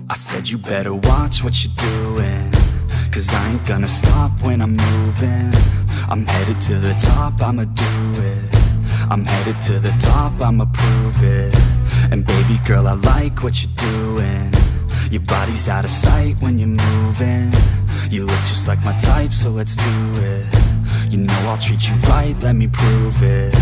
I said you better watch what you're doing, 'cause I ain't gonna stop when I'm moving. I'm headed to the top, I'ma do it. I'm headed to the top, I'ma prove it. And baby girl, I like what you're doing. Your body's out of sight when you're moving. You look just like my type, so let's do it. You know I'll treat you right, let me prove it.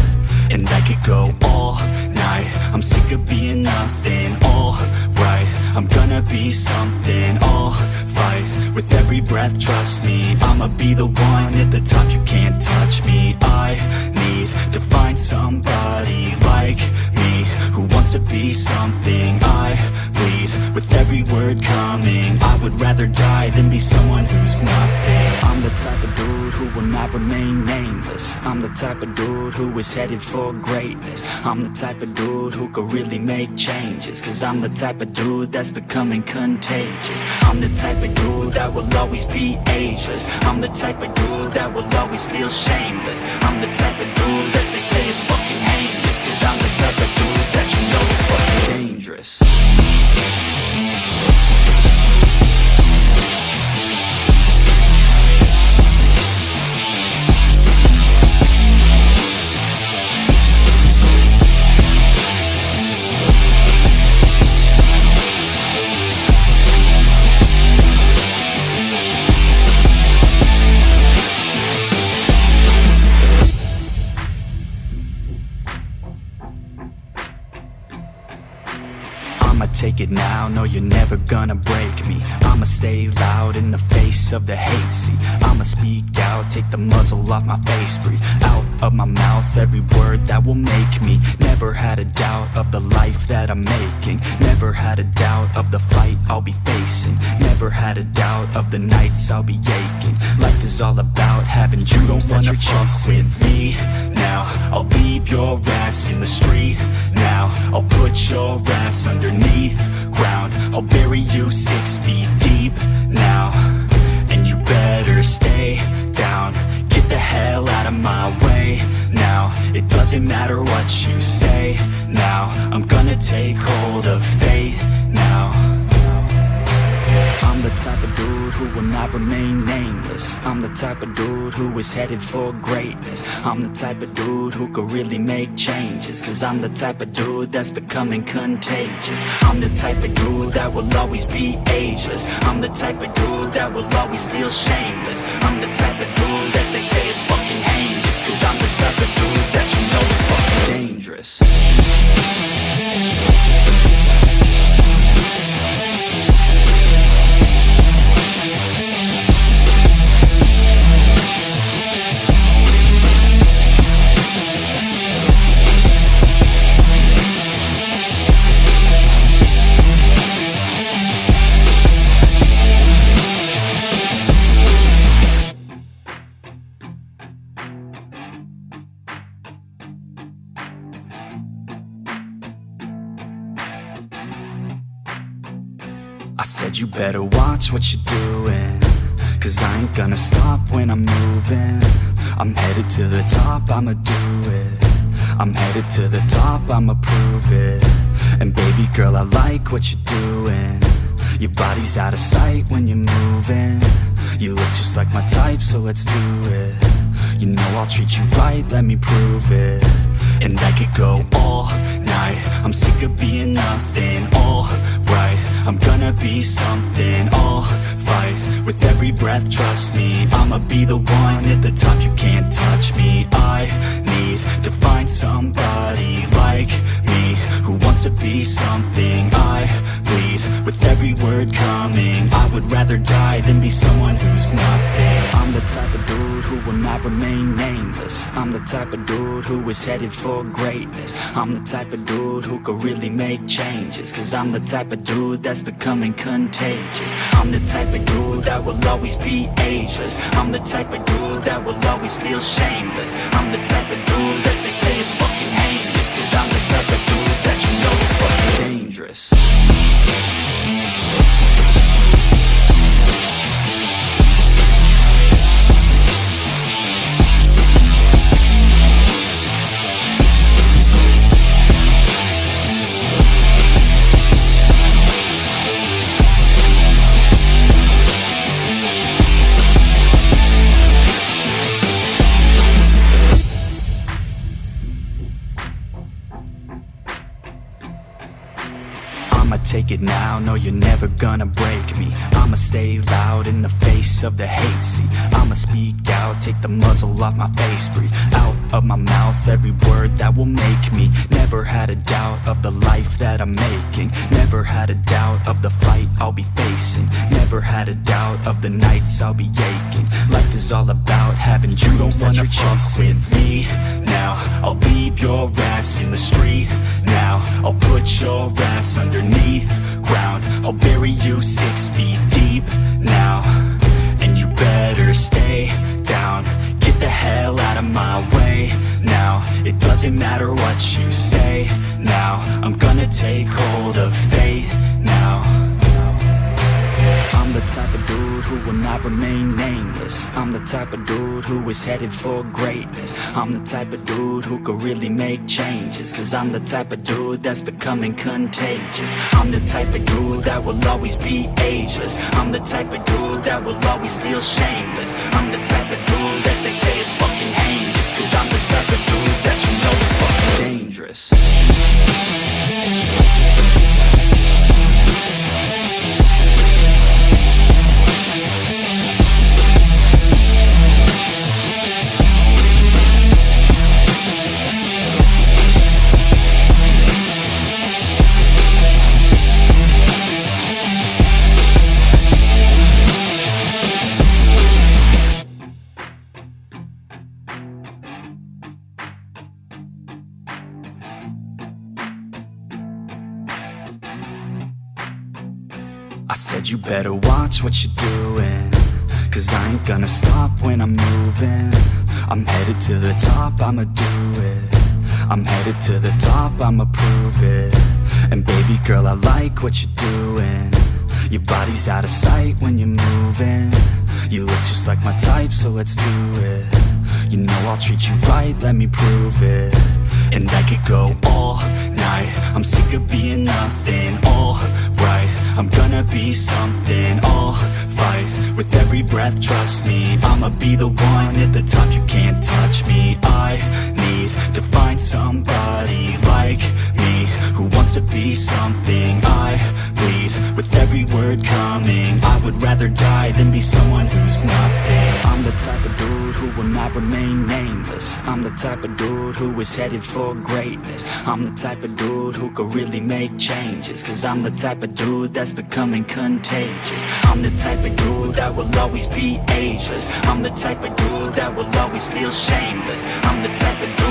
And I could go all night, I'm sick of being nothing. All right, I'm gonna be something. I'll fight with every breath, trust me. I'ma be the one at the top, you can't touch me. I need to find somebody like me, who wants to be something. I bleed with every word coming. I would rather die than be someone who's nothing. I'm the type of dude who will not remain nameless. I'm the type of dude who is headed for greatness. I'm the type of dude who could really make changes, 'cause I'm the type of dude that's becoming contagious. I'm the type of dude that will always be ageless. I'm the type of dude that will always feel shameless. I'm the type of dude that they say is fucking heinous, 'cause I'm the type of dude that you know is fucking dangerous. I'ma take it now, no you're never gonna break me. I'ma stay loud in the face of the hate, see. I'ma speak out, take the muzzle off my face. Breathe out of my mouth every word that will make me. Never had a doubt of the life that I'm making. Never had a doubt of the fight I'll be facing. Never had a doubt of the nights I'll be aching. Life is all about having dreams that you're chasing. With me now, I'll leave your ass in the street now. I'll put your ass underneath ground. I'll bury you 6 feet deep now. And you better stay down. Get the hell out of my way now. It doesn't matter what you say now. I'm gonna take hold of fate now. I'm the type of dude who will not remain nameless. I'm the type of dude who is headed for greatness. I'm the type of dude who could really make changes, 'cause I'm the type of dude that's becoming contagious. I'm the type of dude that will always be ageless. I'm the type of dude that will always feel shameless. I'm the type of dude that they say is fucking heinous, 'cause I'm the type of dude that you know is fucking dangerous. I said you better watch what you're doing, 'cause I ain't gonna stop when I'm moving. I'm headed to the top, I'ma do it. I'm headed to the top, I'ma prove it. And baby girl, I like what you're doing. Your body's out of sight when you're moving. You look just like my type, so let's do it. You know I'll treat you right, let me prove it. And I could go all night, I'm sick of being nothing. All right, I'm gonna be something. I'll fight with every breath, trust me. I'ma be the one at the top, you can't touch me. I need to find somebody like me, who wants to be something. I bleed with every word coming. I would rather die than be someone who's nothing. I'm the type of dude who will not remain nameless. I'm the type of dude who is headed for greatness. I'm the type of dude who could really make changes, 'cause I'm the type of dude that's becoming contagious. I'm the type of dude that will always be ageless. I'm the type of dude that will always feel shameless. I'm the type of dude that they say is fucking heinous, 'cause I'm the type of dude that you know is fucking dangerous. take it now, no you're never gonna break me. I'ma stay loud in the face of the hate, see I'ma speak out, take the muzzle off my face, breathe out of my mouth every word that will make me. Never had a doubt of the life that I'm making, never had a doubt of the fight I'll be facing, never had a doubt of the nights I'll be aching. Life is all about having dreams that you're chasing. With me now, I'll leave your ass in the street now, I'll put your ass underneath ground, I'll bury you 6 feet deep now, and you better stay down. Get the hell out of my way now, it doesn't matter what you say now, I'm gonna take hold of fate now. I'm the type of dude who will not remain nameless. I'm the type of dude who is headed for greatness. I'm the type of dude who could really make changes, cause I'm the type of dude that's becoming contagious. I'm the type of dude that will always be ageless. I'm the type of dude that will always feel shameless. I'm the type of dude that they say is fucking heinous, cause I'm the type of dude that you know is fucking dangerous. I said you better watch what you're doing, cause I ain't gonna stop when I'm moving. I'm headed to the top, I'ma do it. I'm headed to the top, I'ma prove it. And baby girl, I like what you're doing. Your body's out of sight when you're moving. You look just like my type, so let's do it. You know I'll treat you right, let me prove it. And I could go all night, I'm sick of being nothing. All right, I'm gonna be something. I'll fight with every breath, trust me. I'ma be the one at the top, you can't touch me. I need to find somebody like me, who wants to be something. I bleed with every word coming. I would rather die than be someone who's nothing. I'm the type of dude who will not remain nameless. I'm the type of dude who is headed for greatness. I'm the type of dude who could really make changes, cause I'm the type of dude that's becoming contagious. I'm the type of dude that will always be ageless. I'm the type of dude that will always feel shameless. I'm the type of dude